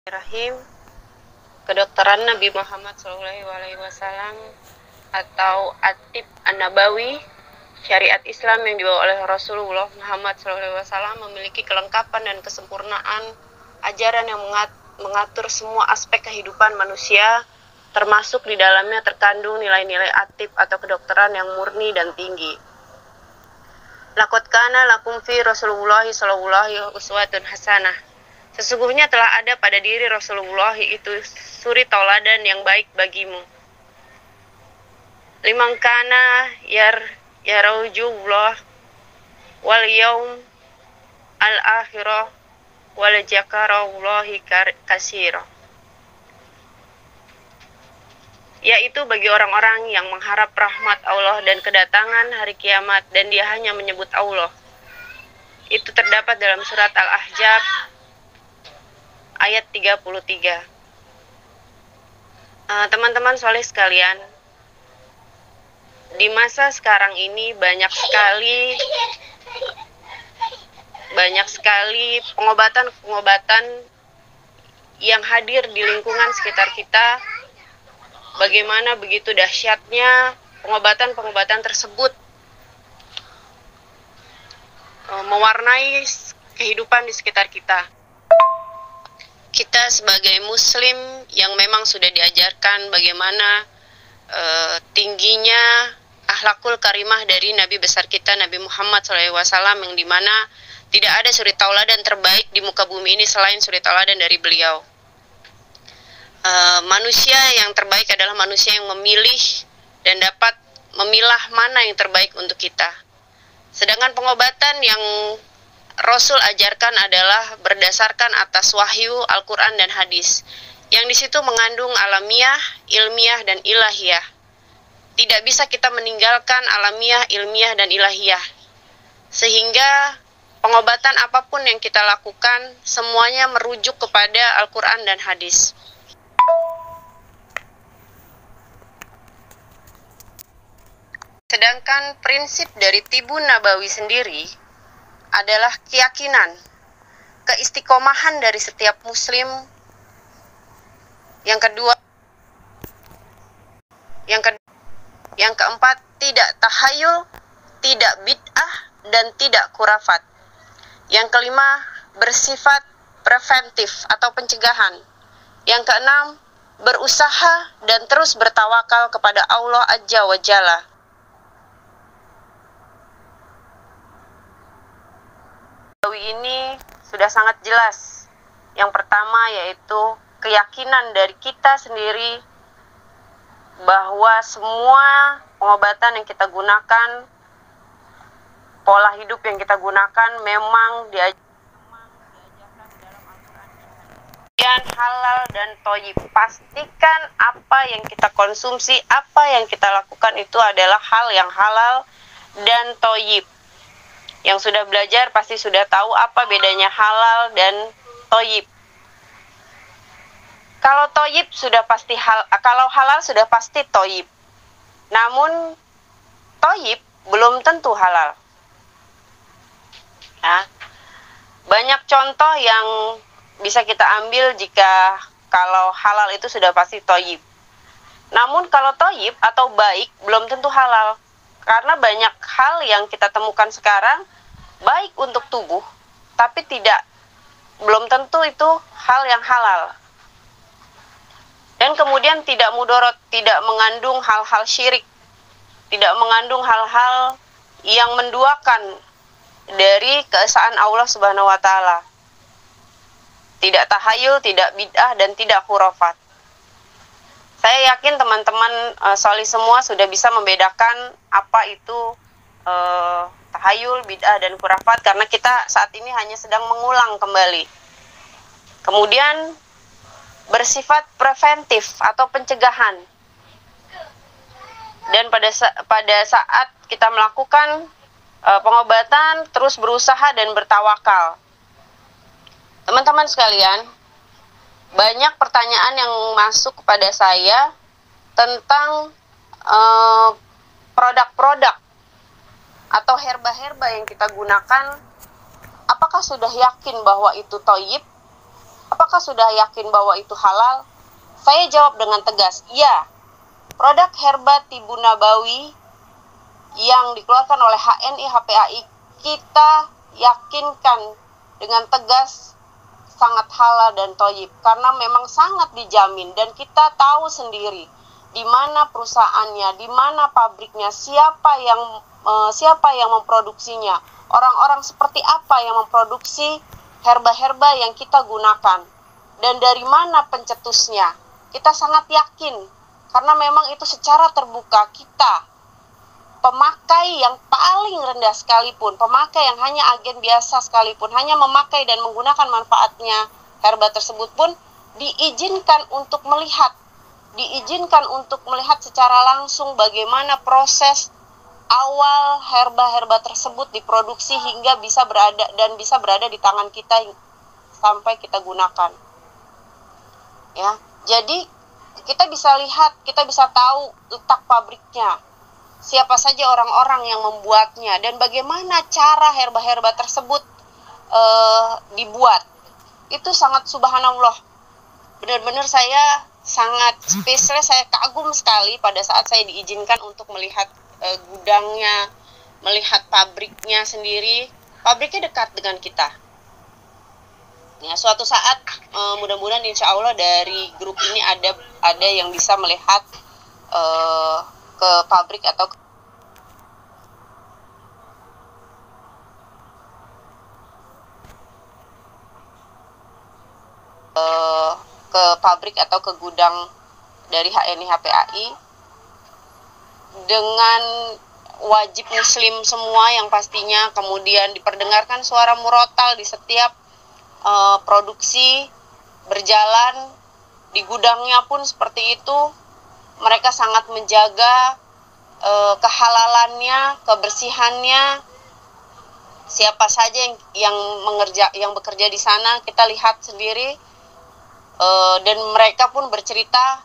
Bismillahirrahmanirrahim. Kedokteran Nabi Muhammad SAW atau At-Tib An-Nabawi, syariat Islam yang dibawa oleh Rasulullah Muhammad SAW memiliki kelengkapan dan kesempurnaan ajaran yang mengatur semua aspek kehidupan manusia, termasuk di dalamnya terkandung nilai-nilai At-Tib atau kedokteran yang murni dan tinggi. Laqad kana lakum fi Rasulullah sallallahu uswatun hasanah. Sesungguhnya telah ada pada diri Rasulullah itu suri tauladan yang baik bagimu. Liman kana yarujullah wal yaum al akhirah wal zakarallahi katsira. Yaitu bagi orang-orang yang mengharap rahmat Allah dan kedatangan hari kiamat dan dia hanya menyebut Allah. Itu terdapat dalam surat Al-Ahzab ayat 33. Teman-teman soleh sekalian, di masa sekarang ini banyak sekali pengobatan yang hadir di lingkungan sekitar kita. Bagaimana begitu dahsyatnya pengobatan tersebut mewarnai kehidupan di sekitar kita. Kita sebagai muslim yang memang sudah diajarkan bagaimana tingginya akhlakul karimah dari Nabi besar kita Nabi Muhammad SAW, yang dimana tidak ada suri tauladan terbaik di muka bumi ini selain suri tauladan dari beliau. Manusia yang terbaik adalah manusia yang memilih dan dapat memilah mana yang terbaik untuk kita. Sedangkan pengobatan yang Rasul ajarkan adalah berdasarkan atas wahyu Al-Quran dan hadis, yang di situ mengandung alamiah, ilmiah, dan ilahiyah. Tidak bisa kita meninggalkan alamiah, ilmiah, dan ilahiyah. Sehingga pengobatan apapun yang kita lakukan, semuanya merujuk kepada Al-Quran dan hadis. Sedangkan prinsip dari Tibun Nabawi sendiri adalah keyakinan, keistiqomahan dari setiap muslim. Yang keempat, tidak tahayul, tidak bid'ah, dan tidak khurafat. Yang kelima, bersifat preventif atau pencegahan. Yang keenam, berusaha dan terus bertawakal kepada Allah Azza wa Jalla. Ini sudah sangat jelas. Yang pertama yaitu keyakinan dari kita sendiri bahwa semua pengobatan yang kita gunakan, pola hidup yang kita gunakan memang diajarkan dalam Al-Quran dan halal dan thayyib. Pastikan apa yang kita konsumsi, apa yang kita lakukan itu adalah hal yang halal dan thayyib. Yang sudah belajar pasti sudah tahu apa bedanya halal dan thayyib. Kalau thayyib sudah pasti kalau halal sudah pasti thayyib. Namun thayyib belum tentu halal. Ya. Banyak contoh yang bisa kita ambil jika kalau halal itu sudah pasti thayyib. Namun kalau thayyib atau baik belum tentu halal. Karena banyak hal yang kita temukan sekarang baik untuk tubuh, tapi belum tentu itu hal yang halal. Dan kemudian tidak mudorot, tidak mengandung hal-hal syirik, tidak mengandung hal-hal yang menduakan dari keesaan Allah Subhanahu wa Ta'ala. Tidak tahayul, tidak bid'ah, dan tidak khurafat. Saya yakin teman-teman solih semua sudah bisa membedakan apa itu tahayul, bid'ah, dan khurafat, karena kita saat ini hanya sedang mengulang kembali. Kemudian bersifat preventif atau pencegahan. Dan pada saat kita melakukan pengobatan, terus berusaha dan bertawakal. Teman-teman sekalian, banyak pertanyaan yang masuk kepada saya tentang produk-produk atau herba-herba yang kita gunakan. Apakah sudah yakin bahwa itu thayyib? Apakah sudah yakin bahwa itu halal? Saya jawab dengan tegas, iya. Produk herba Tibu Nabawi yang dikeluarkan oleh HNI HPAI kita yakinkan dengan tegas sangat halal dan thayyib, karena memang sangat dijamin dan kita tahu sendiri di mana perusahaannya, di mana pabriknya, siapa yang memproduksinya, orang-orang seperti apa yang memproduksi herba-herba yang kita gunakan, dan dari mana pencetusnya. Kita sangat yakin, karena memang itu secara terbuka kita, pemakai yang paling rendah sekalipun, pemakai yang hanya agen biasa sekalipun, hanya memakai dan menggunakan manfaatnya herba tersebut pun diizinkan untuk melihat secara langsung bagaimana proses awal herba-herba tersebut diproduksi hingga bisa berada di tangan kita sampai kita gunakan. Ya, jadi kita bisa lihat, kita bisa tahu letak pabriknya, siapa saja orang-orang yang membuatnya, dan bagaimana cara herba-herba tersebut dibuat. Itu sangat subhanallah. Benar-benar saya sangat spesial, saya kagum sekali pada saat saya diizinkan untuk melihat gudangnya, melihat pabriknya sendiri. Pabriknya dekat dengan kita. Ya, suatu saat mudah-mudahan insya Allah dari grup ini ada yang bisa melihat ke pabrik atau ke gudang dari HNI HPAI dengan wajib muslim semua yang pastinya, kemudian diperdengarkan suara murotal di setiap produksi berjalan. Di gudangnya pun seperti itu, mereka sangat menjaga kehalalannya, kebersihannya. Siapa saja yang bekerja di sana kita lihat sendiri, dan mereka pun bercerita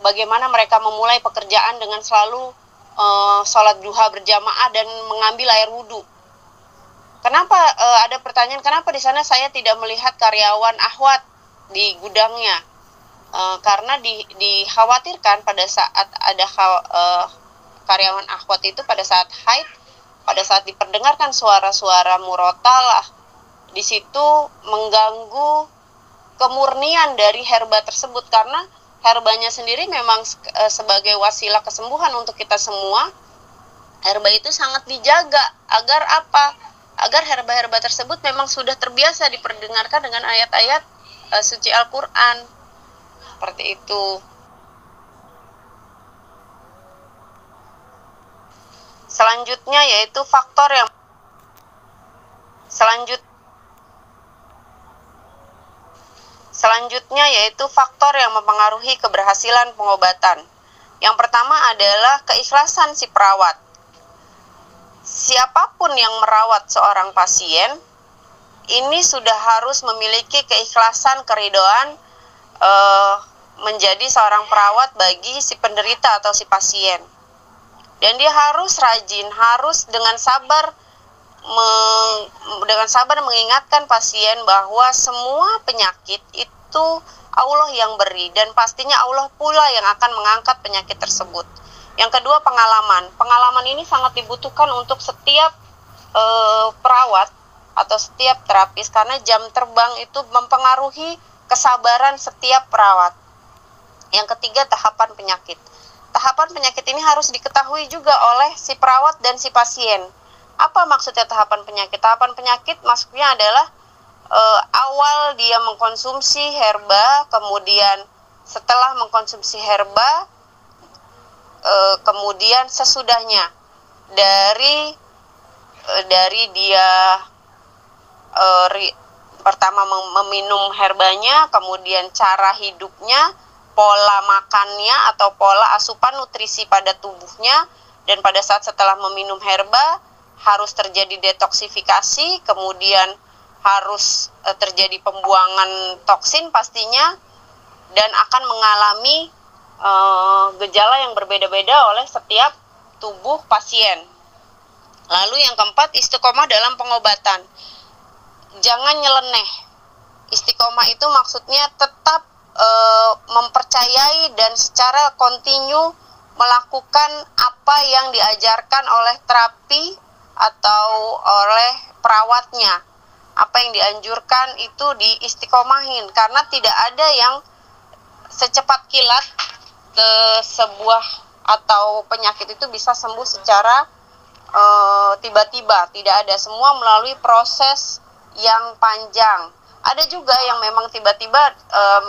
bagaimana mereka memulai pekerjaan dengan selalu sholat duha berjamaah dan mengambil air wudhu. Kenapa ada pertanyaan, kenapa di sana saya tidak melihat karyawan akhwat di gudangnya? Karena dikhawatirkan pada saat ada karyawan akhwat itu pada saat haid, pada saat diperdengarkan suara-suara murotalah, di situ mengganggu kemurnian dari herba tersebut, karena herbanya sendiri memang sebagai wasilah kesembuhan untuk kita semua. Herba itu sangat dijaga agar apa? Agar herba-herba tersebut memang sudah terbiasa diperdengarkan dengan ayat-ayat suci Al-Quran. Seperti itu. Selanjutnya yaitu faktor yang mempengaruhi keberhasilan pengobatan. Yang pertama adalah keikhlasan si perawat. Siapapun yang merawat seorang pasien, ini sudah harus memiliki keikhlasan, keridhaan menjadi seorang perawat bagi si penderita atau si pasien. Dan dia harus rajin, harus dengan sabar mengingatkan pasien bahwa semua penyakit itu Allah yang beri, dan pastinya Allah pula yang akan mengangkat penyakit tersebut. Yang kedua, pengalaman. Pengalaman ini sangat dibutuhkan untuk setiap perawat atau setiap terapis, karena jam terbang itu mempengaruhi kesabaran setiap perawat. Yang ketiga, tahapan penyakit. Tahapan penyakit ini harus diketahui juga oleh si perawat dan si pasien. Apa maksudnya tahapan penyakit? Tahapan penyakit maksudnya adalah awal dia mengkonsumsi herba, kemudian setelah mengkonsumsi herba, kemudian sesudahnya dari dia pertama meminum herbanya, kemudian cara hidupnya, pola makannya atau pola asupan nutrisi pada tubuhnya, dan pada saat setelah meminum herba harus terjadi detoksifikasi, kemudian harus terjadi pembuangan toksin pastinya, dan akan mengalami gejala yang berbeda-beda oleh setiap tubuh pasien. Lalu yang keempat, istiqomah dalam pengobatan. Jangan nyeleneh. Istiqomah itu maksudnya tetap mempercayai dan secara kontinu melakukan apa yang diajarkan oleh terapi atau oleh perawatnya. Apa yang dianjurkan itu diistiqomahin, karena tidak ada yang secepat kilat sebuah atau penyakit itu bisa sembuh secara tiba-tiba. Tidak ada, semua melalui proses yang panjang. Ada juga yang memang tiba-tiba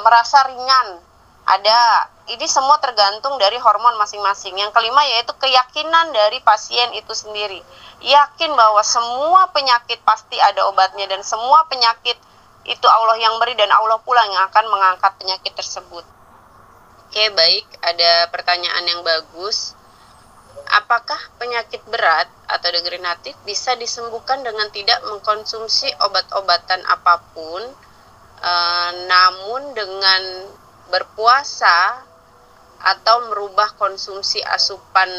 merasa ringan. Ada. Ini semua tergantung dari hormon masing-masing. Yang kelima yaitu keyakinan dari pasien itu sendiri. Yakin bahwa semua penyakit pasti ada obatnya, dan semua penyakit itu Allah yang beri, dan Allah pula yang akan mengangkat penyakit tersebut. Oke, baik. Ada pertanyaan yang bagus. Apakah penyakit berat atau degeneratif bisa disembuhkan dengan tidak mengkonsumsi obat-obatan apapun, namun dengan berpuasa atau merubah konsumsi asupan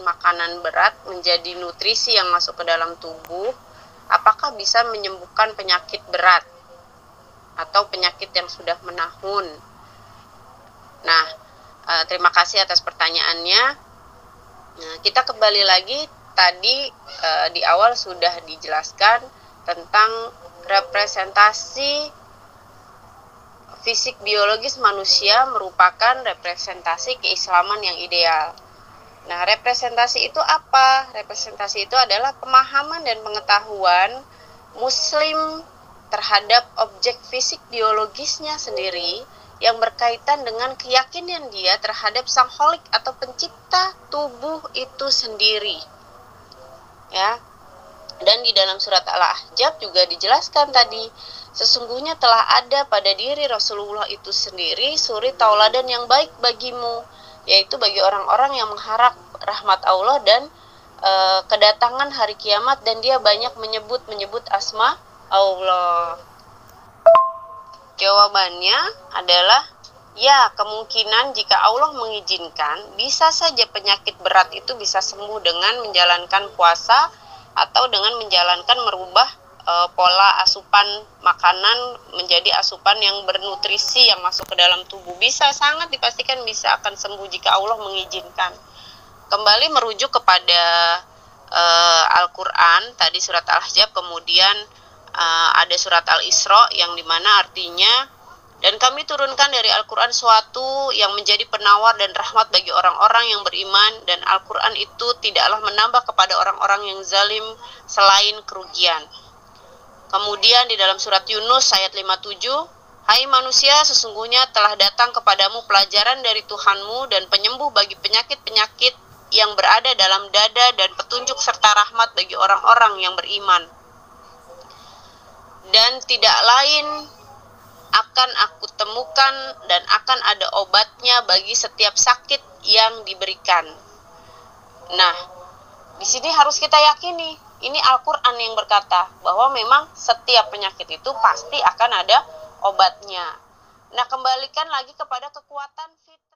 makanan berat menjadi nutrisi yang masuk ke dalam tubuh, apakah bisa menyembuhkan penyakit berat atau penyakit yang sudah menahun? Nah, terima kasih atas pertanyaannya. Nah, kita kembali lagi tadi di awal sudah dijelaskan tentang representasi fisik biologis manusia merupakan representasi keislaman yang ideal. Nah, representasi itu apa? Representasi itu adalah pemahaman dan pengetahuan Muslim terhadap objek fisik biologisnya sendiri yang berkaitan dengan keyakinan dia terhadap sang kholik atau pencipta tubuh itu sendiri. Ya. Dan di dalam surat Al-Ahzab juga dijelaskan tadi, sesungguhnya telah ada pada diri Rasulullah itu sendiri suri tauladan yang baik bagimu, yaitu bagi orang-orang yang mengharap rahmat Allah dan kedatangan hari kiamat, dan dia banyak menyebut asma Allah. Jawabannya adalah ya, kemungkinan jika Allah mengizinkan, bisa saja penyakit berat itu bisa sembuh dengan menjalankan puasa atau dengan menjalankan merubah pola asupan makanan menjadi asupan yang bernutrisi yang masuk ke dalam tubuh. Bisa, sangat dipastikan bisa akan sembuh jika Allah mengizinkan. Kembali merujuk kepada Al-Quran, tadi surat Al-Ahzab, kemudian ada surat Al-Isra yang dimana artinya, dan kami turunkan dari Al-Quran suatu yang menjadi penawar dan rahmat bagi orang-orang yang beriman, dan Al-Quran itu tidaklah menambah kepada orang-orang yang zalim selain kerugian. Kemudian di dalam surat Yunus ayat 57, hai manusia, sesungguhnya telah datang kepadamu pelajaran dari Tuhanmu dan penyembuh bagi penyakit-penyakit yang berada dalam dada, dan petunjuk serta rahmat bagi orang-orang yang beriman. Dan tidak lain akan aku temukan dan akan ada obatnya bagi setiap sakit yang diberikan. Nah, di sini harus kita yakini, ini Al-Quran yang berkata bahwa memang setiap penyakit itu pasti akan ada obatnya. Nah, kembalikan lagi kepada kekuatan fitrah.